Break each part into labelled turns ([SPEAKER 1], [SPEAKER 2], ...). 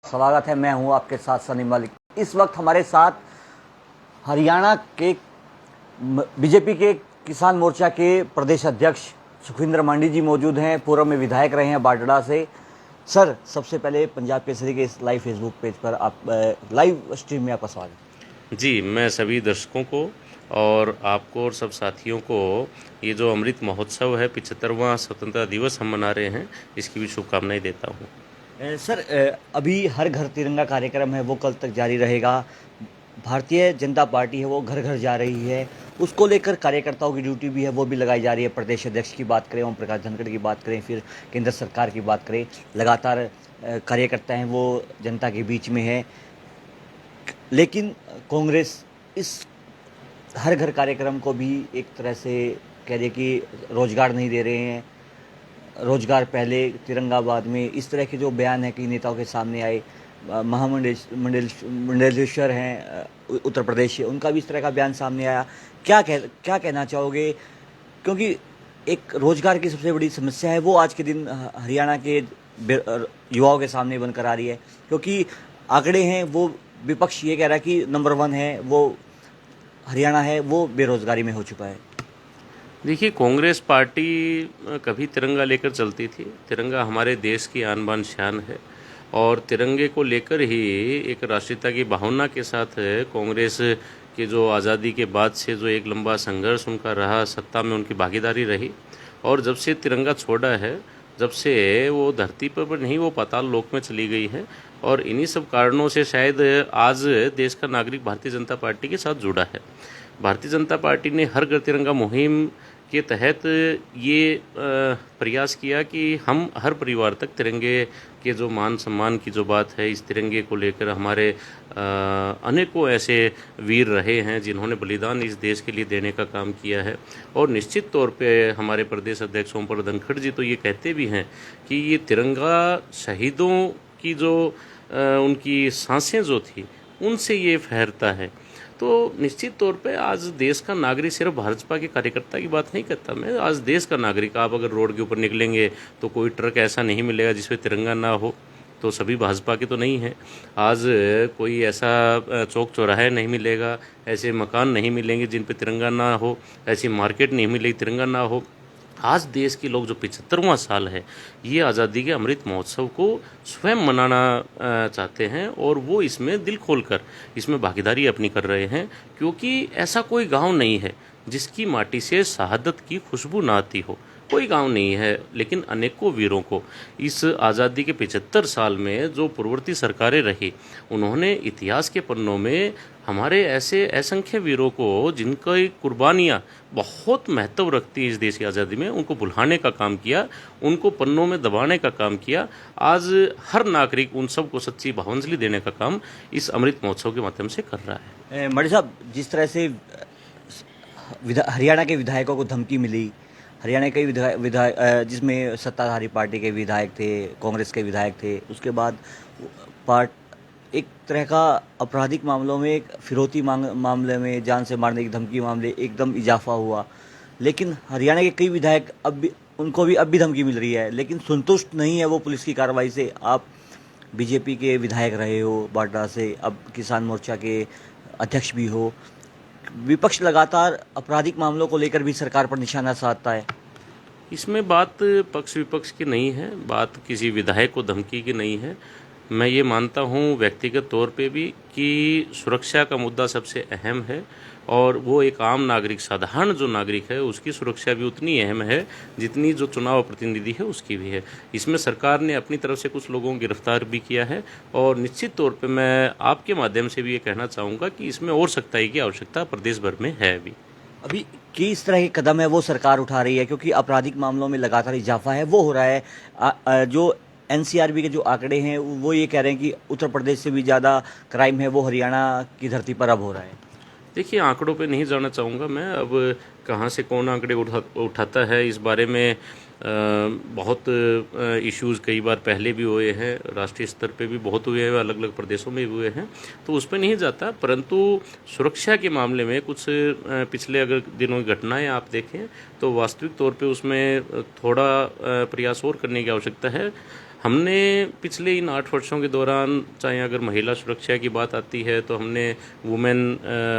[SPEAKER 1] स्वागत है। मैं हूं आपके साथ सनी मलिक। इस वक्त हमारे साथ हरियाणा के बीजेपी के किसान मोर्चा के प्रदेश अध्यक्ष सुखविंदर मांडी जी मौजूद हैं। पूर्व में विधायक रहे हैं बाडड़ा से। सर, सबसे पहले पंजाब केसरी के इस लाइव फेसबुक पेज पर आप लाइव स्ट्रीम में आपका स्वागत।
[SPEAKER 2] जी, मैं सभी दर्शकों को और आपको और सब साथियों को ये जो अमृत महोत्सव है 75वां स्वतंत्रता दिवस हम मना रहे हैं, इसकी भी शुभकामनाएं देता हूँ।
[SPEAKER 1] सर, अभी हर घर तिरंगा कार्यक्रम है वो कल तक जारी रहेगा। भारतीय जनता पार्टी है वो घर घर जा रही है, उसको लेकर कार्यकर्ताओं की ड्यूटी भी है वो भी लगाई जा रही है। प्रदेश अध्यक्ष की बात करें, ओम प्रकाश धनखड़ की बात करें, फिर केंद्र सरकार की बात करें, लगातार कार्यकर्ता हैं वो जनता के बीच में है। लेकिन कांग्रेस इस हर घर कार्यक्रम को भी एक तरह से कह रही है कि रोजगार नहीं दे रहे हैं, रोजगार पहले तिरंगा बाद में, इस तरह के जो बयान है कि नेताओं के सामने आए। मंडलेश्वर हैं उत्तर प्रदेश से, उनका भी इस तरह का बयान सामने आया। क्या कहना चाहोगे? क्योंकि एक रोजगार की सबसे बड़ी समस्या है वो आज के दिन हरियाणा के युवाओं के सामने बनकर आ रही है। क्योंकि आंकड़े हैं वो, विपक्ष ये कह रहा है कि नंबर 1 है वो हरियाणा है, वो बेरोजगारी में हो चुका है।
[SPEAKER 2] देखिए, कांग्रेस पार्टी कभी तिरंगा लेकर चलती थी। तिरंगा हमारे देश की आन बान शान है और तिरंगे को लेकर ही एक राष्ट्रीयता की भावना के साथ कांग्रेस के जो आज़ादी के बाद से जो एक लंबा संघर्ष उनका रहा, सत्ता में उनकी भागीदारी रही। और जब से तिरंगा छोड़ा है, जब से वो धरती पर नहीं, वो पाताल लोक में चली गई है। और इन्हीं सब कारणों से शायद आज देश का नागरिक भारतीय जनता पार्टी के साथ जुड़ा है। भारतीय जनता पार्टी ने हर घर तिरंगा मुहिम के तहत ये प्रयास किया कि हम हर परिवार तक तिरंगे के जो मान सम्मान की जो बात है, इस तिरंगे को लेकर हमारे अनेकों ऐसे वीर रहे हैं जिन्होंने बलिदान इस देश के लिए देने का काम किया है। और निश्चित तौर पे हमारे प्रदेश अध्यक्ष ओम प्रकाश धनखड़ जी तो ये कहते भी हैं कि ये तिरंगा शहीदों की जो उनकी सांसें जो थी उनसे ये फहरता है। तो निश्चित तौर पे आज देश का नागरिक सिर्फ भाजपा के कार्यकर्ता की बात नहीं करता मैं, आज देश का नागरिक, आप अगर रोड के ऊपर निकलेंगे तो कोई ट्रक ऐसा नहीं मिलेगा जिसमें तिरंगा ना हो। तो सभी भाजपा के तो नहीं है। आज कोई ऐसा चौक चौराहे नहीं मिलेगा, ऐसे मकान नहीं मिलेंगे जिन पे तिरंगा ना हो, ऐसी मार्केट नहीं मिलेगी तिरंगा ना हो। आज देश के लोग जो 75वां साल है, ये आज़ादी के अमृत महोत्सव को स्वयं मनाना चाहते हैं और वो इसमें दिल खोलकर इसमें भागीदारी अपनी कर रहे हैं। क्योंकि ऐसा कोई गांव नहीं है जिसकी माटी से शहादत की खुशबू ना आती हो, कोई गांव नहीं है। लेकिन अनेकों वीरों को इस आज़ादी के 75 साल में जो पूर्ववर्ती सरकारें रही, उन्होंने इतिहास के पन्नों में हमारे ऐसे असंख्य वीरों को जिनकी कुर्बानियाँ बहुत महत्व रखती है इस देश की आज़ादी में, उनको भुलाने का काम किया, उनको पन्नों में दबाने का काम किया। आज हर नागरिक उन सबको सच्ची भावांजलि देने का काम इस अमृत महोत्सव के माध्यम से कर रहा है।
[SPEAKER 1] मणि साहब, जिस तरह से हरियाणा के विधायकों को धमकी मिली, हरियाणा के विधायक जिसमें सत्ताधारी पार्टी के विधायक थे, कांग्रेस के विधायक थे, उसके बाद एक तरह का आपराधिक मामलों में, एक फिरौती मामले में, जान से मारने की धमकी मामले एकदम इजाफा हुआ। लेकिन हरियाणा के कई विधायक उनको भी अब भी धमकी मिल रही है, लेकिन संतुष्ट नहीं है वो पुलिस की कार्रवाई से। आप बीजेपी के विधायक रहे हो बाडड़ा से, अब किसान मोर्चा के अध्यक्ष भी हो। विपक्ष लगातार आपराधिक मामलों को लेकर भी सरकार पर निशाना साधता है।
[SPEAKER 2] इसमें बात पक्ष विपक्ष की नहीं है, बात किसी विधायक को धमकी की नहीं है। मैं ये मानता हूँ व्यक्तिगत तौर पे भी कि सुरक्षा का मुद्दा सबसे अहम है और वो एक आम नागरिक, साधारण जो नागरिक है उसकी सुरक्षा भी उतनी अहम है जितनी जो चुनाव प्रतिनिधि है उसकी भी है। इसमें सरकार ने अपनी तरफ से कुछ लोगों को गिरफ्तार भी किया है और निश्चित तौर पे मैं आपके माध्यम से भी ये कहना चाहूँगा कि इसमें और सख्ताई की आवश्यकता प्रदेश भर में है।
[SPEAKER 1] अभी किस तरह के कदम है वो सरकार उठा रही है? क्योंकि आपराधिक मामलों में लगातार इजाफा है वो हो रहा है। जो एनसीआरबी के जो आंकड़े हैं वो ये कह रहे हैं कि उत्तर प्रदेश से भी ज़्यादा क्राइम है वो हरियाणा की धरती पर अब हो रहा है।
[SPEAKER 2] देखिए, आंकड़ों पे नहीं जाना चाहूँगा मैं, अब कहाँ से कौन आंकड़े उठाता है इस बारे में बहुत इश्यूज़ कई बार पहले भी हुए हैं, राष्ट्रीय स्तर पे भी बहुत हुए हैं, अलग अलग प्रदेशों में भी हुए हैं, तो उस पर नहीं जाता। परंतु सुरक्षा के मामले में कुछ पिछले अगर दिनों की घटनाएं आप देखें तो वास्तविक तौर पे उसमें थोड़ा प्रयास और करने की आवश्यकता है। हमने पिछले इन 8 वर्षों के दौरान, चाहे अगर महिला सुरक्षा की बात आती है तो हमने वुमेन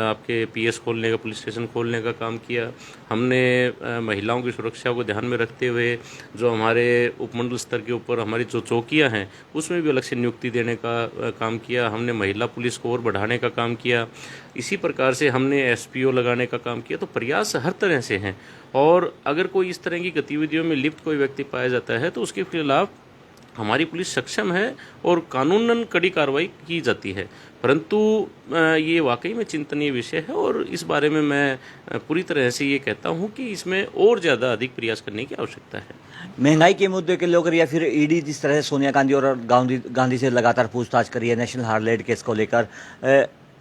[SPEAKER 2] आपके पीएस खोलने का, पुलिस स्टेशन खोलने का काम किया। हमने महिलाओं की सुरक्षा को ध्यान में रखते हुए जो हमारे उपमंडल स्तर के ऊपर हमारी जो चौकियां हैं उसमें भी अलग से नियुक्ति देने का काम किया। हमने महिला पुलिस को और बढ़ाने का काम किया। इसी प्रकार से हमने एसपीओ लगाने का काम किया। तो प्रयास हर तरह से हैं, और अगर कोई इस तरह की गतिविधियों में लिप्त कोई व्यक्ति पाया जाता है तो उसके खिलाफ हमारी पुलिस सक्षम है और कानूनन कड़ी कार्रवाई की जाती है। परंतु ये वाकई में चिंतनीय विषय है, और इस बारे में मैं पूरी तरह से ये कहता हूँ कि इसमें और ज़्यादा अधिक प्रयास करने की आवश्यकता है।
[SPEAKER 1] महंगाई के मुद्दे के लेकर या फिर ईडी जिस तरह से सोनिया गांधी और गांधी से लगातार पूछताछ करी है नेशनल हार्लेट केस को लेकर,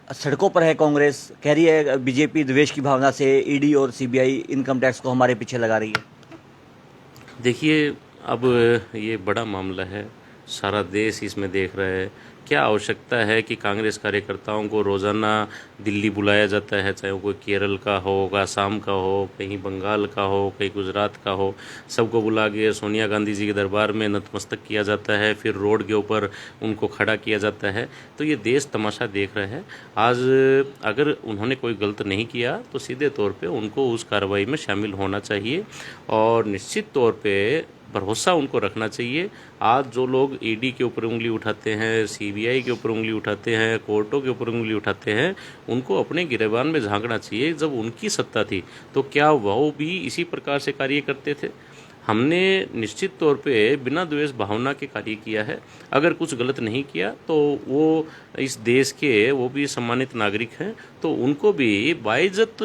[SPEAKER 1] सड़कों पर है कांग्रेस, कह रही है बीजेपी द्वेष की भावना से ईडी और सीबीआई इनकम टैक्स को हमारे पीछे लगा रही है।
[SPEAKER 2] देखिए, अब ये बड़ा मामला है, सारा देश इसमें देख रहा है। क्या आवश्यकता है कि कांग्रेस कार्यकर्ताओं को रोज़ाना दिल्ली बुलाया जाता है, चाहे वो कोई केरल का हो, आसाम का हो, कहीं बंगाल का हो, कहीं गुजरात का हो, सबको बुला के सोनिया गांधी जी के दरबार में नतमस्तक किया जाता है, फिर रोड के ऊपर उनको खड़ा किया जाता है। तो ये देश तमाशा देख रहा है। आज अगर उन्होंने कोई गलत नहीं किया तो सीधे तौर पे उनको उस कार्रवाई में शामिल होना चाहिए, और निश्चित तौर पे भरोसा उनको रखना चाहिए। आज जो लोग ईडी के ऊपर उंगली उठाते हैं, सीबीआई के ऊपर उंगली उठाते हैं, कोर्टों के ऊपर उंगली उठाते हैं, उनको अपने गिरेबान में झांकना चाहिए। जब उनकी सत्ता थी तो क्या वो भी इसी प्रकार से कार्य करते थे? हमने निश्चित तौर पे बिना द्वेष भावना के कार्य किया है। अगर कुछ गलत नहीं किया तो वो इस देश के वो भी सम्मानित नागरिक हैं, तो उनको भी बाइज्जत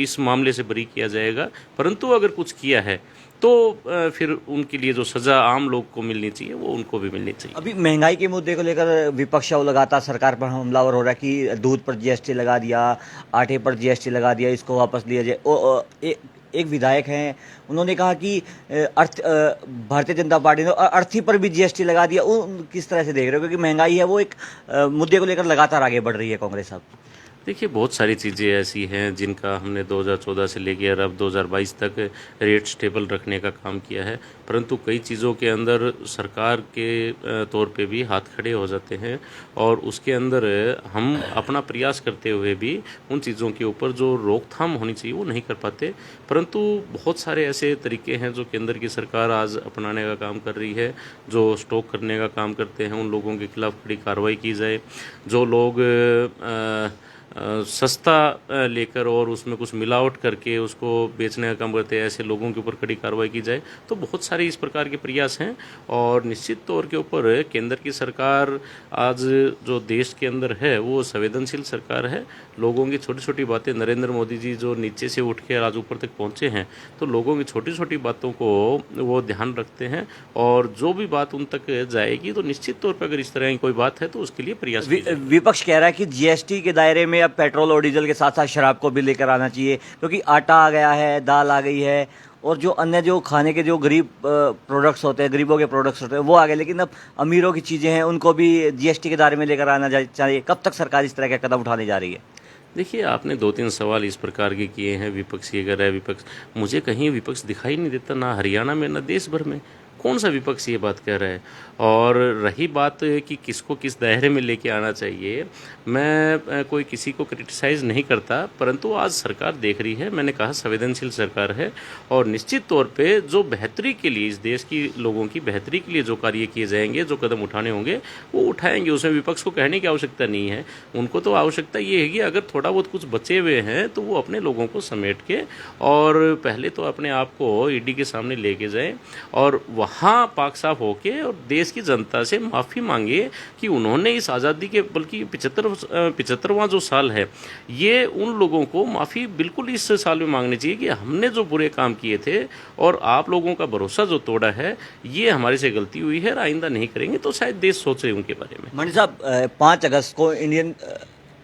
[SPEAKER 2] इस मामले से बरी किया जाएगा। परंतु अगर कुछ किया है तो फिर उनके लिए जो सज़ा आम लोग को मिलनी चाहिए वो उनको भी मिलनी चाहिए।
[SPEAKER 1] अभी महंगाई के मुद्दे को लेकर विपक्ष वो लगातार सरकार पर हमलावर हो रहा है कि दूध पर जीएसटी लगा दिया, आटे पर जीएसटी लगा दिया, इसको वापस लिया जाए। एक विधायक हैं, उन्होंने कहा कि भारतीय जनता पार्टी ने अर्थी पर भी जीएसटी लगा दिया। किस तरह से देख रहे हो, क्योंकि महंगाई है वो एक मुद्दे को लेकर लगातार आगे बढ़ रही है कांग्रेस अब?
[SPEAKER 2] देखिए, बहुत सारी चीज़ें ऐसी हैं जिनका हमने 2014 से लेकर अब 2022 तक रेट स्टेबल रखने का काम किया है, परंतु कई चीज़ों के अंदर सरकार के तौर पे भी हाथ खड़े हो जाते हैं, और उसके अंदर हम अपना प्रयास करते हुए भी उन चीज़ों के ऊपर जो रोकथाम होनी चाहिए वो नहीं कर पाते। परंतु बहुत सारे ऐसे तरीके हैं जो केंद्र की सरकार आज अपनाने का काम कर रही है। जो स्टॉक करने का काम करते हैं उन लोगों के खिलाफ कड़ी कार्रवाई की जाए। जो लोग सस्ता लेकर और उसमें कुछ मिलावट करके उसको बेचने का काम करते हैं, ऐसे लोगों के ऊपर कड़ी कार्रवाई की जाए। तो बहुत सारे इस प्रकार के प्रयास हैं, और निश्चित तौर के ऊपर केंद्र की सरकार आज जो देश के अंदर है वो संवेदनशील सरकार है। लोगों की छोटी छोटी बातें, नरेंद्र मोदी जी जो नीचे से उठ के आज ऊपर तक पहुँचे हैं, तो लोगों की छोटी छोटी बातों को वो ध्यान रखते हैं, और जो भी बात उन तक जाएगी तो निश्चित तौर पर अगर इस तरह की कोई बात है तो उसके लिए प्रयास
[SPEAKER 1] विपक्ष कह रहा है कि जीएसटी के दायरे में अब पेट्रोल और डीजल के साथ साथ शराब को भी लेकर आना चाहिए, क्योंकि आटा आ गया है, दाल आ गई है, और जो अन्य जो खाने के जो गरीब प्रोडक्ट्स होते हैं, गरीबों के प्रोडक्ट्स होते हैं वो आ गए, लेकिन अब अमीरों की चीज़ें हैं उनको भी जीएसटी के दायरे में लेकर आना चाहिए। कब तक सरकार इस तरह का कदम उठाने जा रही है?
[SPEAKER 2] देखिए, आपने 2-3 सवाल इस प्रकार के किए हैं। विपक्ष ये कर रहा है, विपक्ष, मुझे कहीं विपक्ष दिखाई नहीं देता, ना हरियाणा में ना देश भर में। कौन सा विपक्ष ये बात कह रहा है? और रही बात कि किसको किस दायरे में लेके आना चाहिए, मैं कोई किसी को क्रिटिसाइज़ नहीं करता, परंतु आज सरकार देख रही है, मैंने कहा संवेदनशील सरकार है, और निश्चित तौर पे जो बेहतरी के लिए, इस देश की लोगों की बेहतरी के लिए जो कार्य किए जाएंगे, जो कदम उठाने होंगे वो उठाएंगे। उसमें विपक्ष को कहने की आवश्यकता नहीं है। उनको तो आवश्यकता ये है कि अगर थोड़ा बहुत कुछ बचे हुए हैं तो वो अपने लोगों को समेट के और पहले तो अपने आप को ईडी के सामने लेके जाएं, और वहाँ पाक साफ होके और देश की जनता से माफ़ी मांगे कि उन्होंने इस आज़ादी के, बल्कि 75वां जो साल है, ये उन लोगों को माफ़ी बिल्कुल इस साल में मांगनी चाहिए कि हमने जो बुरे काम किए थे और आप लोगों का भरोसा जो तोड़ा है, ये हमारे से गलती हुई है, आइंदा नहीं करेंगे। तो शायद देश सोचे उनके बारे में।
[SPEAKER 1] मणि साहब, 5 अगस्त को इंडियन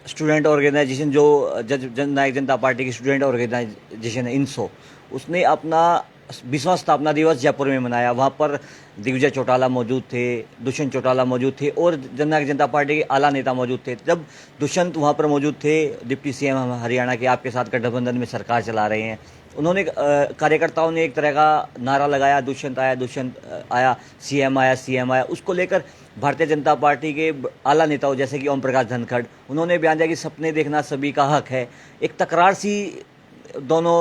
[SPEAKER 1] स्टूडेंट ऑर्गेनाइजेशन, जो जननायक जनता पार्टी की स्टूडेंट ऑर्गेनाइजेशन है इनसो, उसने अपना 20वां स्थापना दिवस जयपुर में मनाया। वहाँ पर दिग्विजय चौटाला मौजूद थे, दुष्यंत चौटाला मौजूद थे, और जननायक जनता पार्टी के आला नेता मौजूद थे। जब दुष्यंत वहाँ पर मौजूद थे, डिप्टी सीएम हरियाणा के आपके साथ गठबंधन में सरकार चला रहे हैं, उन्होंने कार्यकर्ताओं ने एक तरह का नारा लगाया, दुष्यंत आया, दुष्यंत आया, सीएम आया, सीएम आया। उसको लेकर भारतीय जनता पार्टी के आला नेताओं जैसे कि ओम प्रकाश धनखड़, उन्होंने बयान दिया कि सपने देखना सभी का हक है। एक तकरार सी दोनों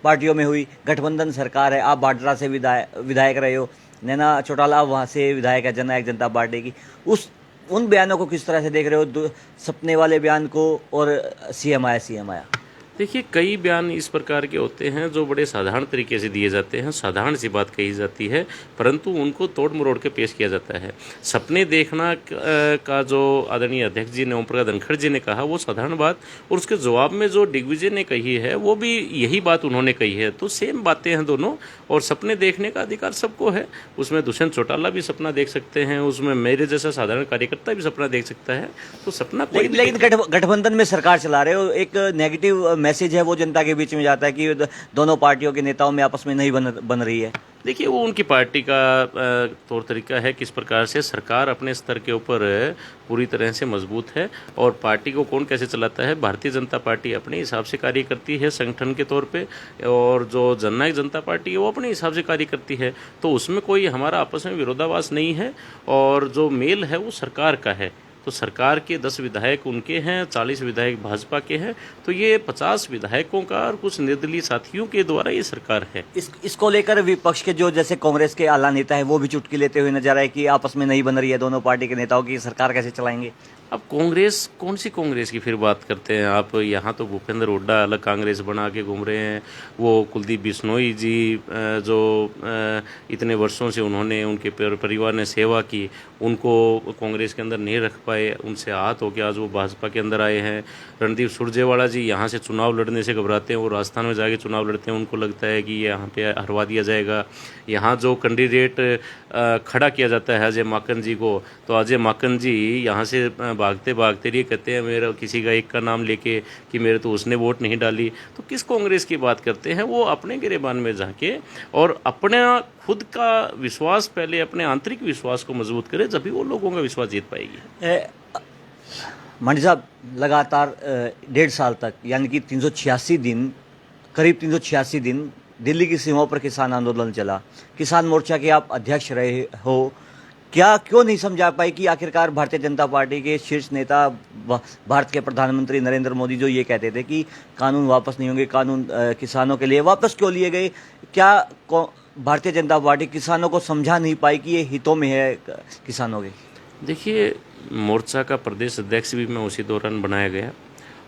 [SPEAKER 1] पार्टियों में हुई। गठबंधन सरकार है, आप बाड्रा से विधायक रहे हो, नैना चौटाला वहाँ से विधायक है जननायक जनता पार्टी की। उन बयानों को किस तरह से देख रहे हो, सपने वाले बयान को और सीएम आया, सीएम आया?
[SPEAKER 2] देखिए, कई बयान इस प्रकार के होते हैं जो बड़े साधारण तरीके से दिए जाते हैं, साधारण सी बात कही जाती है, परंतु उनको तोड़ मरोड़ के पेश किया जाता है। सपने देखना का जो आदरणीय अध्यक्ष जी ने, ओम प्रकाश धनखड़ जी ने कहा, वो साधारण बात, और उसके जवाब में जो दिग्विजय ने कही है वो भी यही बात उन्होंने कही है। तो सेम बातें हैं दोनों, और सपने देखने का अधिकार सबको है। उसमें दुष्यंत चौटाला भी सपना देख सकते हैं, उसमें मेरे जैसा साधारण कार्यकर्ता भी सपना देख सकता है। तो सपना कोई
[SPEAKER 1] लेकिन गठबंधन में सरकार चला रहे हो, एक नेगेटिव मैसेज है वो जनता के बीच में जाता है कि दोनों पार्टियों के नेताओं में आपस में नहीं बन रही है।
[SPEAKER 2] देखिए, वो उनकी पार्टी का तौर तरीका है किस प्रकार से सरकार अपने स्तर के ऊपर पूरी तरह से मजबूत है, और पार्टी को कौन कैसे चलाता है। भारतीय जनता पार्टी अपने हिसाब से कार्य करती है संगठन के तौर पे, और जो जननायक जनता पार्टी है वो अपने हिसाब से कार्य करती है। तो उसमें कोई हमारा आपस में विरोधाभास नहीं है, और जो मेल है वो सरकार का है। तो सरकार के 10 विधायक उनके हैं, 40 विधायक भाजपा के हैं, तो ये 50 विधायकों का और कुछ निर्दलीय साथियों के द्वारा ये सरकार है।
[SPEAKER 1] इसको लेकर विपक्ष के जो जैसे कांग्रेस के आला नेता है वो भी चुटकी लेते हुए नजर आए कि आपस में नहीं बन रही है दोनों पार्टी के नेताओं की, सरकार कैसे चलाएंगे।
[SPEAKER 2] अब कांग्रेस, कौन सी कांग्रेस की फिर बात करते हैं आप? यहाँ तो भूपेंद्र हुड्डा अलग कांग्रेस बना के घूम रहे हैं। वो कुलदीप बिश्नोई जी जो इतने वर्षों से उन्होंने, उनके परिवार ने सेवा की, उनको कांग्रेस के अंदर नहीं रख पाए, उनसे हाथ हो के आज वो भाजपा के अंदर आए हैं। रणदीप सुरजेवाला जी यहाँ से चुनाव लड़ने से घबराते हैं, वो राजस्थान में जाके चुनाव लड़ते हैं, उनको लगता है कि ये यहाँ पे हरवा दिया जाएगा। यहाँ जो कैंडिडेट खड़ा किया जाता है अजय माकन जी को, तो अजय माकन जी यहाँ से भागते भागते ये कहते हैं मेरा किसी का एक का नाम लेके कि मेरे तो उसने वोट नहीं डाली। तो किस कांग्रेस की बात करते हैं? वो अपने गिरेबान में जाके और अपना खुद का विश्वास, पहले अपने आंतरिक विश्वास को मजबूत करे, जब भी वो लोगों का विश्वास जीत पाएगी।
[SPEAKER 1] मंडी साहब, लगातार 1.5 साल तक, यानी कि 386 दिन, करीब 386 दिन दिल्ली की सीमाओं पर किसान आंदोलन चला। किसान मोर्चा के आप अध्यक्ष रहे हो, क्या क्यों नहीं समझा पाए कि आखिरकार भारतीय जनता पार्टी के शीर्ष नेता, भारत के प्रधानमंत्री नरेंद्र मोदी जो ये कहते थे कि कानून वापस नहीं होंगे, कानून किसानों के लिए, वापस क्यों लिए गए? क्या भारतीय जनता पार्टी किसानों को समझा नहीं पाई कि ये हितों में है किसानों के?
[SPEAKER 2] देखिए, मोर्चा का प्रदेश अध्यक्ष भी मैं उसी दौरान बनाया गया,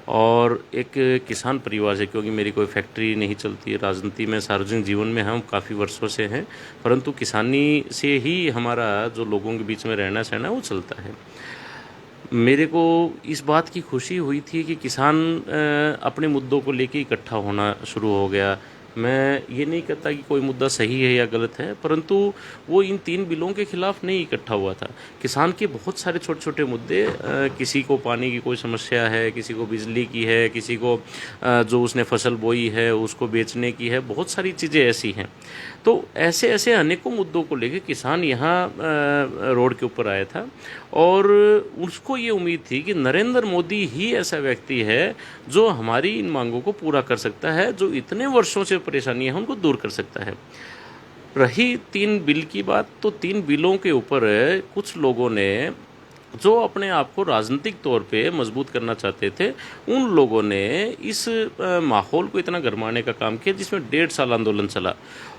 [SPEAKER 2] और एक किसान परिवार से, क्योंकि मेरी कोई फैक्ट्री नहीं चलती है, राजनीति में, सार्वजनिक जीवन में हम काफ़ी वर्षों से हैं, परंतु किसानी से ही हमारा जो लोगों के बीच में रहना सहना वो चलता है। मेरे को इस बात की खुशी हुई थी कि किसान अपने मुद्दों को लेके इकट्ठा होना शुरू हो गया। मैं ये नहीं कहता कि कोई मुद्दा सही है या गलत है, परंतु वो इन 3 बिलों के खिलाफ नहीं इकट्ठा हुआ था। किसान के बहुत सारे छोटे छोटे मुद्दे, किसी को पानी की कोई समस्या है, किसी को बिजली की है, किसी को जो उसने फसल बोई है उसको बेचने की है, बहुत सारी चीज़ें ऐसी हैं। तो ऐसे ऐसे अनेकों मुद्दों को लेकर किसान यहाँ रोड के ऊपर आया था, और उसको ये उम्मीद थी कि नरेंद्र मोदी ही ऐसा व्यक्ति है जो हमारी इन मांगों को पूरा कर सकता है, जो इतने वर्षों से परेशानियां हैं उनको दूर कर सकता है। रही 3 बिल की बात, तो 3 बिलों के ऊपर कुछ लोगों ने जो अपने आप को राजनीतिक तौर पे मजबूत करना चाहते थे, उन लोगों ने इस माहौल को इतना गरमाने का काम किया जिसमें 1.5 साल आंदोलन चला।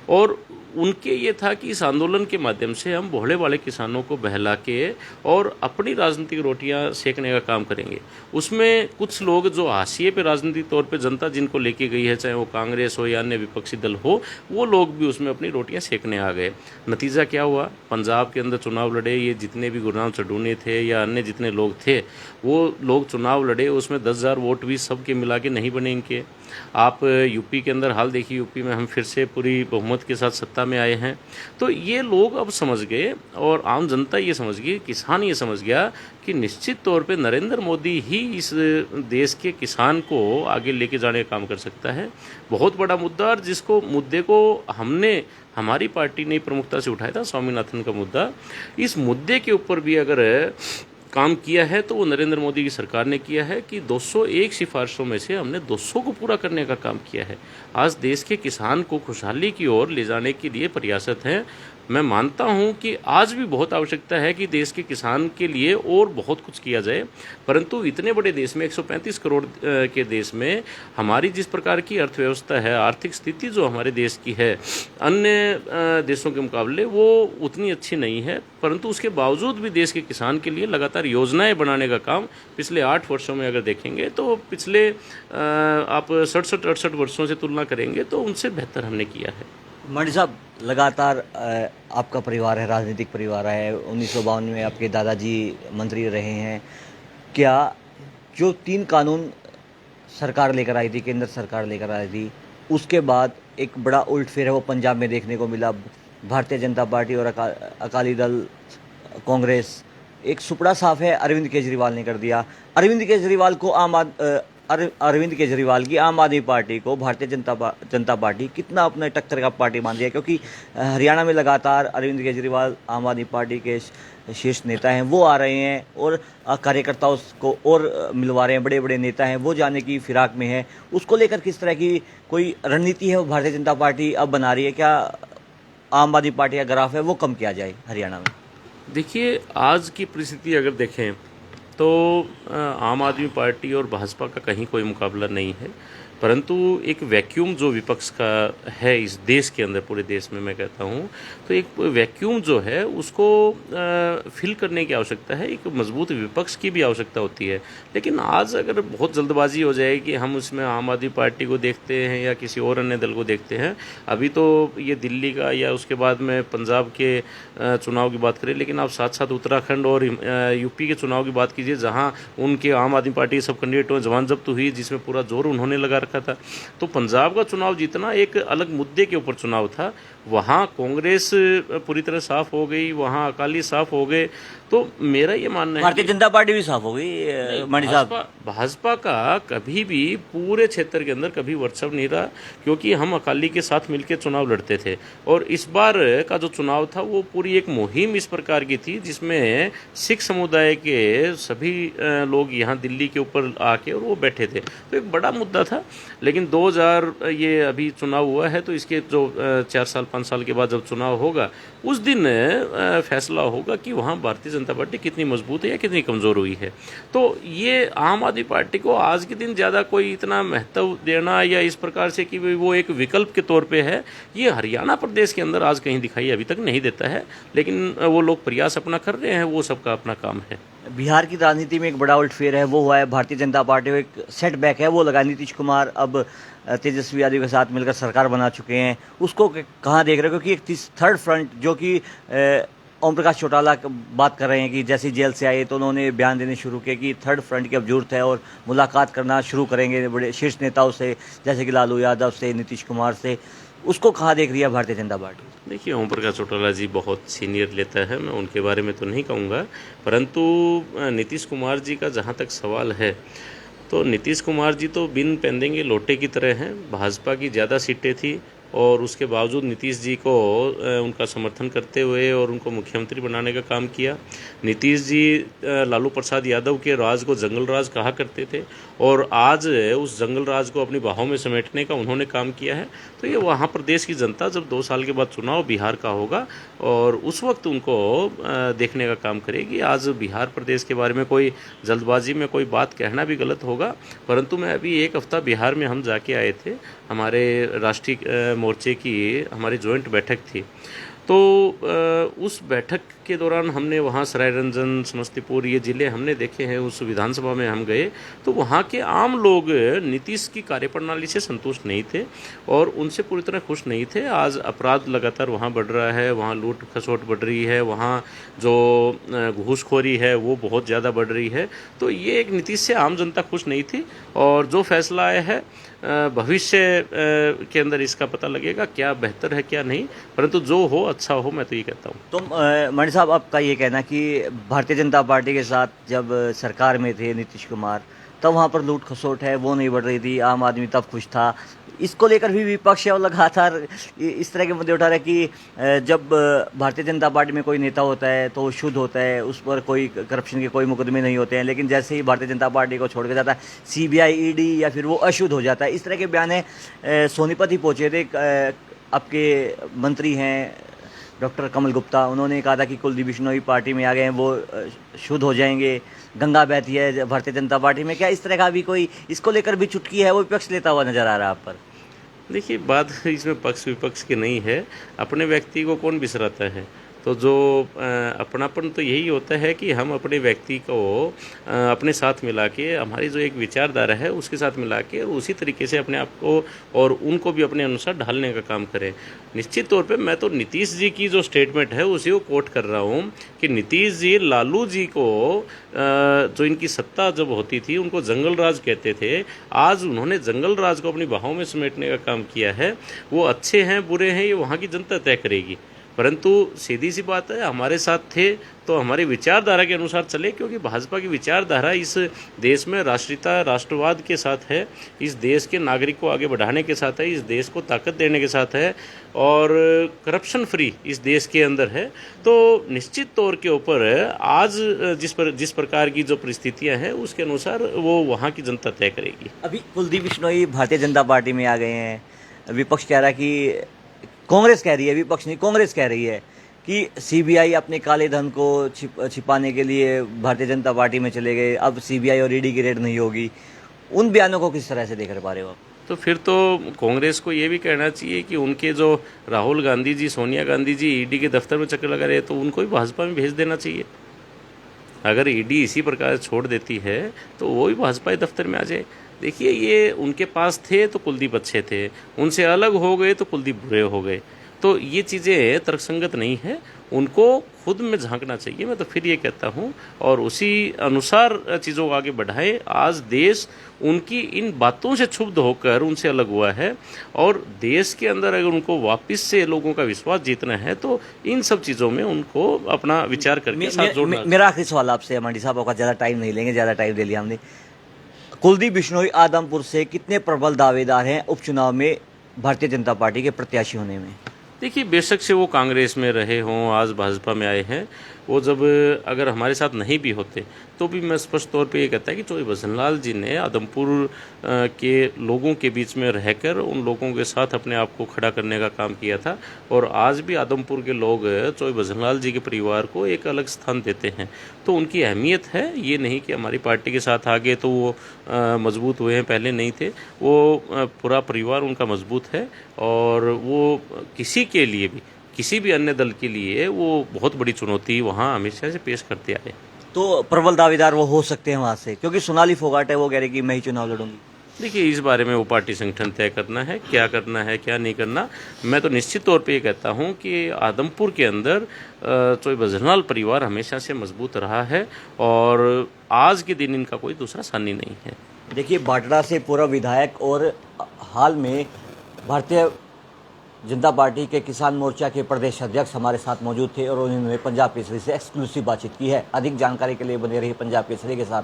[SPEAKER 2] और उनके ये था कि इस आंदोलन के माध्यम से हम भोले वाले किसानों को बहला के और अपनी राजनीतिक रोटियां सेकने का काम करेंगे। उसमें कुछ लोग जो हाशिए पे राजनीतिक तौर पे जनता जिनको लेके गई है, चाहे वो कांग्रेस हो या अन्य विपक्षी दल हो, वो लोग भी उसमें अपनी रोटियां सेकने आ गए। नतीजा क्या हुआ? पंजाब के अंदर चुनाव लड़े, ये जितने भी गुरनाम चढ़ूने थे या अन्य जितने लोग थे, वो लोग चुनाव लड़े, उसमें 10,000 वोट भी सबके मिला के नहीं बने इनके। आप यूपी के अंदर हाल देखिए, यूपी में हम फिर से पूरी बहुमत के साथ सत्ता में आए हैं। तो ये लोग अब समझ गए, और आम जनता ये समझ गई, किसान ये समझ गया कि निश्चित तौर पे नरेंद्र मोदी ही इस देश के किसान को आगे लेके जाने का काम कर सकता है। बहुत बड़ा मुद्दा, और जिसको मुद्दे को हमारी पार्टी ने प्रमुखता से उठाया था, स्वामीनाथन का मुद्दा। इस मुद्दे के ऊपर भी अगर काम किया है तो वो नरेंद्र मोदी की सरकार ने किया है कि 201 सिफारिशों में से हमने 200 को पूरा करने का काम किया है। आज देश के किसान को खुशहाली की ओर ले जाने के लिए प्रयासरत हैं। मैं मानता हूं कि आज भी बहुत आवश्यकता है कि देश के किसान के लिए और बहुत कुछ किया जाए, परंतु इतने बड़े देश में 135 करोड़ के देश में हमारी जिस प्रकार की अर्थव्यवस्था है, आर्थिक स्थिति जो हमारे देश की है, अन्य देशों के मुकाबले वो उतनी अच्छी नहीं है। परंतु उसके बावजूद भी देश के किसान के लिए लगातार योजनाएं बनाने का काम पिछले 8 वर्षों में अगर देखेंगे तो पिछले आप 67-68 वर्षों से तुलना करेंगे तो उनसे बेहतर हमने किया है।
[SPEAKER 1] मंडी साहब, लगातार आपका परिवार है, राजनीतिक परिवार है, 1952 में आपके दादाजी मंत्री रहे हैं। क्या जो 3 कानून सरकार लेकर आई थी, केंद्र सरकार लेकर आई थी, उसके बाद एक बड़ा उलटफेर है वो पंजाब में देखने को मिला। भारतीय जनता पार्टी और अकाली दल, कांग्रेस, एक सुपड़ा साफ है अरविंद केजरीवाल ने कर दिया। अरविंद केजरीवाल को अरविंद केजरीवाल की आम आदमी पार्टी को भारतीय जनता पार्टी कितना अपने टक्कर का पार्टी मान रही है? क्योंकि हरियाणा में लगातार अरविंद केजरीवाल आम आदमी पार्टी के शीर्ष नेता हैं, वो आ रहे हैं और कार्यकर्ताओं को और मिलवा रहे हैं। बड़े बड़े नेता हैं, वो जाने की फिराक में है। उसको लेकर किस तरह की कोई रणनीति है वो भारतीय जनता पार्टी अब बना रही है? क्या आम आदमी पार्टी का ग्राफ है वो कम किया जाए हरियाणा में?
[SPEAKER 2] देखिए, आज की परिस्थिति अगर देखें तो आम आदमी पार्टी और भाजपा का कहीं कोई मुकाबला नहीं है, परंतु एक वैक्यूम जो विपक्ष का है इस देश के अंदर, पूरे देश में मैं कहता हूँ, तो एक वैक्यूम जो है उसको फिल करने की आवश्यकता है। एक मजबूत विपक्ष की भी आवश्यकता होती है। लेकिन आज अगर बहुत जल्दबाजी हो जाए कि हम उसमें आम आदमी पार्टी को देखते हैं या किसी और अन्य दल को देखते हैं, अभी तो ये दिल्ली का या उसके बाद में पंजाब के चुनाव की बात करें, लेकिन आप साथ साथ उत्तराखंड और यूपी के चुनाव की बात कीजिए, जहाँ उनके आम आदमी पार्टी के सब कैंडिडेटों जवान जब्त हुई, जिसमें पूरा जोर उन्होंने लगा रखा था। तो पंजाब का चुनाव जीतना एक अलग मुद्दे के ऊपर चुनाव था। वहाँ कांग्रेस पूरी तरह साफ हो गई, वहाँ अकाली साफ हो गए। तो मेरा ये मानना है
[SPEAKER 1] भारतीय जनता पार्टी भी साफ हो गई मंडी साहब।
[SPEAKER 2] भाजपा का कभी भी पूरे क्षेत्र के अंदर कभी वर्चस्व नहीं रहा, क्योंकि हम अकाली के साथ मिलकर चुनाव लड़ते थे। और इस बार का जो चुनाव था वो पूरी एक मुहिम इस प्रकार की थी जिसमें सिख समुदाय के सभी लोग यहाँ दिल्ली के ऊपर आके और वो बैठे थे। तो एक बड़ा मुद्दा था। लेकिन 2000 ये अभी चुनाव हुआ है, तो इसके जो 4-5 साल के बाद जब चुनाव होगा उस दिन फैसला होगा कि वहाँ भारतीय जनता पार्टी कितनी मजबूत है या कितनी कमज़ोर हुई है। तो ये आम आदमी पार्टी को आज के दिन ज़्यादा कोई इतना महत्व देना या इस प्रकार से कि वो एक विकल्प के तौर पे है, ये हरियाणा प्रदेश के अंदर आज कहीं दिखाई अभी तक नहीं देता है। लेकिन वो लोग प्रयास अपना कर रहे हैं, वो सबका अपना काम है।
[SPEAKER 1] बिहार की राजनीति में एक बड़ा उलटफेर है वो हुआ है, भारतीय जनता पार्टी को एक सेटबैक है वो लगा। नीतीश कुमार अब तेजस्वी यादव के साथ मिलकर सरकार बना चुके हैं, उसको कहाँ देख रहे हो? क्योंकि एक थर्ड फ्रंट जो कि ओम प्रकाश चौटाला बात कर रहे हैं कि जैसे जेल से आए तो उन्होंने बयान देने शुरू किए कि थर्ड फ्रंट की अब जरूरत है और मुलाकात करना शुरू करेंगे बड़े शीर्ष नेताओं से, जैसे कि लालू यादव से, नीतीश कुमार से। उसको कहाँ देख रही है भारतीय जनता पार्टी?
[SPEAKER 2] देखिए, ओम प्रकाश चौटाला जी बहुत सीनियर लेता है, मैं उनके बारे में तो नहीं कहूँगा, परंतु नीतीश कुमार जी का जहाँ तक सवाल है तो नीतीश कुमार जी तो बिन पेंदेंगे लोटे की तरह हैं। भाजपा की ज़्यादा सीटें थी और उसके बावजूद नीतीश जी को उनका समर्थन करते हुए और उनको मुख्यमंत्री बनाने का काम किया। नीतीश जी लालू प्रसाद यादव के राज को जंगल राज कहा करते थे और आज उस जंगल राज को अपनी बाहों में समेटने का उन्होंने काम किया है। तो ये वहाँ प्रदेश की जनता जब 2 साल के बाद चुनाव बिहार का होगा और उस वक्त उनको देखने का काम करेगी। आज बिहार प्रदेश के बारे में कोई जल्दबाजी में कोई बात कहना भी गलत होगा, परंतु मैं अभी 1 हफ्ता बिहार में हम जाके आए थे, हमारे राष्ट्रीय मोर्चे की हमारी जॉइंट बैठक थी। तो उस बैठक के दौरान हमने वहाँ सरायरंजन, समस्तीपुर ये ज़िले हमने देखे हैं। उस विधानसभा में हम गए तो वहाँ के आम लोग नीतीश की कार्यप्रणाली से संतुष्ट नहीं थे और उनसे पूरी तरह खुश नहीं थे। आज अपराध लगातार वहाँ बढ़ रहा है, वहाँ लूट खसोट बढ़ रही है, वहाँ जो घूसखोरी है वो बहुत ज़्यादा बढ़ रही है। तो ये एक नीतीश से आम जनता खुश नहीं थी और जो फैसला आया है भविष्य के अंदर इसका पता लगेगा क्या बेहतर है क्या नहीं, परंतु जो हो अच्छा हो, मैं तो ये कहता हूँ।
[SPEAKER 1] तो मंडी साहब, आपका ये कहना कि भारतीय जनता पार्टी के साथ जब सरकार में थे नीतीश कुमार तब वहाँ पर लूट खसोट है वो नहीं बढ़ रही थी, आम आदमी तब खुश था, इसको लेकर भी विपक्ष और लगातार इस तरह के मुद्दे उठा रहे कि जब भारतीय जनता पार्टी में कोई नेता होता है तो वो शुद्ध होता है, उस पर कोई करप्शन के कोई मुकदमे नहीं होते हैं, लेकिन जैसे ही भारतीय जनता पार्टी को छोड़ के जाता है सीबीआई, ईडी या फिर वो अशुद्ध हो जाता है। इस तरह के बयान है। सोनीपत ही पहुंचे थे, आपके मंत्री हैं डॉक्टर कमल गुप्ता, उन्होंने कहा था कि कुलदीप बिश्नोई पार्टी में आ गए हैं, वो शुद्ध हो जाएंगे, गंगा बहती है भारतीय जनता पार्टी में। क्या इस तरह का भी कोई इसको लेकर भी चुटकी है वो विपक्ष लेता हुआ नजर आ रहा है आप पर?
[SPEAKER 2] देखिए, बात इसमें पक्ष विपक्ष की नहीं है। अपने व्यक्ति को कौन बिसराता है? तो जो अपनापन तो यही होता है कि हम अपने व्यक्ति को अपने साथ मिला के, हमारी जो एक विचारधारा है उसके साथ मिला के, और उसी तरीके से अपने आप को और उनको भी अपने अनुसार ढालने का काम करें। निश्चित तौर पे मैं तो नीतीश जी की जो स्टेटमेंट है उसी को कोट कर रहा हूँ कि नीतीश जी लालू जी को जो इनकी सत्ता जब होती थी उनको जंगल राज कहते थे, आज उन्होंने जंगल राज को अपनी बाहों में समेटने का काम किया है। वो अच्छे हैं बुरे हैं ये वहाँ की जनता तय करेगी, परंतु सीधी सी बात है, हमारे साथ थे तो हमारी विचारधारा के अनुसार चले, क्योंकि भाजपा की विचारधारा इस देश में राष्ट्रीयता राष्ट्रवाद के साथ है, इस देश के नागरिक को आगे बढ़ाने के साथ है, इस देश को ताकत देने के साथ है और करप्शन फ्री इस देश के अंदर है। तो निश्चित तौर के ऊपर आज जिस प्रकार की जो परिस्थितियां हैं उसके अनुसार वो वहाँ की जनता तय करेगी।
[SPEAKER 1] अभी कुलदीप बिश्नोई भारतीय जनता पार्टी में आ गए हैं, विपक्ष कह रहा है कि कांग्रेस कह रही है, विपक्ष नहीं कांग्रेस कह रही है कि सीबीआई अपने काले धन को छिपाने के लिए भारतीय जनता पार्टी में चले गए, अब सीबीआई और ईडी की रेड नहीं होगी। उन बयानों को किस तरह से देख पा रहे हो आप?
[SPEAKER 2] तो फिर तो कांग्रेस को ये भी कहना चाहिए कि उनके जो राहुल गांधी जी, सोनिया गांधी जी ईडी के दफ्तर में चक्कर लगा रहे हैं तो उनको भी भाजपा में भेज देना चाहिए। अगर ईडी इसी प्रकार छोड़ देती है तो वो भी भाजपा के दफ्तर में आ जाए। देखिए, ये उनके पास थे तो कुलदीप अच्छे थे, उनसे अलग हो गए तो कुलदीप बुरे हो गए। तो ये चीज़ें तर्कसंगत नहीं है, उनको खुद में झांकना चाहिए। मैं तो फिर ये कहता हूँ और उसी अनुसार चीज़ों को आगे बढ़ाएं। आज देश उनकी इन बातों से क्षुब्ध होकर उनसे अलग हुआ है और देश के अंदर अगर उनको वापस से लोगों का विश्वास जीतना है तो इन सब चीज़ों में उनको अपना विचार करके साथ जोड़ना।
[SPEAKER 1] मेरा आखिरी सवाल आपसे मंडी साहब, आपका ज़्यादा टाइम नहीं लेंगे, ज़्यादा टाइम ले लिया हमने। कुलदीप बिश्नोई आदमपुर से कितने प्रबल दावेदार हैं उपचुनाव में भारतीय जनता पार्टी के प्रत्याशी होने में?
[SPEAKER 2] देखिए, बेशक से वो कांग्रेस में रहे हों, आज भाजपा में आए हैं, वो जब अगर हमारे साथ नहीं भी होते तो भी मैं स्पष्ट तौर पे ये कहता है कि चौधरी भजनलाल जी ने आदमपुर के लोगों के बीच में रहकर उन लोगों के साथ अपने आप को खड़ा करने का काम किया था और आज भी आदमपुर के लोग चौधरी भजनलाल जी के परिवार को एक अलग स्थान देते हैं। तो उनकी अहमियत है, ये नहीं कि हमारी पार्टी के साथ आगे तो वो मजबूत हुए हैं, पहले नहीं थे। वो पूरा परिवार उनका मजबूत है और वो किसी भी अन्य दल के लिए वो बहुत बड़ी चुनौती वहाँ हमेशा से पेश करते आए।
[SPEAKER 1] तो प्रबल दावेदार वो हो सकते हैं वहाँ से, क्योंकि सोनाली फोगाट है, वो कह रही कि मैं ही चुनाव लड़ूंगी।
[SPEAKER 2] देखिए, इस बारे में वो पार्टी संगठन तय करना है क्या नहीं करना। मैं तो निश्चित तौर पे ये कहता हूँ कि आदमपुर के अंदर चौधरी भजनलाल परिवार हमेशा से मजबूत रहा है और आज के दिन इनका कोई दूसरा सानी नहीं है।
[SPEAKER 1] देखिए, बाटड़ा से पूर्व विधायक और हाल में भारतीय जनता पार्टी के किसान मोर्चा के प्रदेश अध्यक्ष हमारे साथ मौजूद थे और उन्होंने पंजाब केसरी से एक्सक्लूसिव बातचीत की है। अधिक जानकारी के लिए बने रहिए पंजाब केसरी के साथ।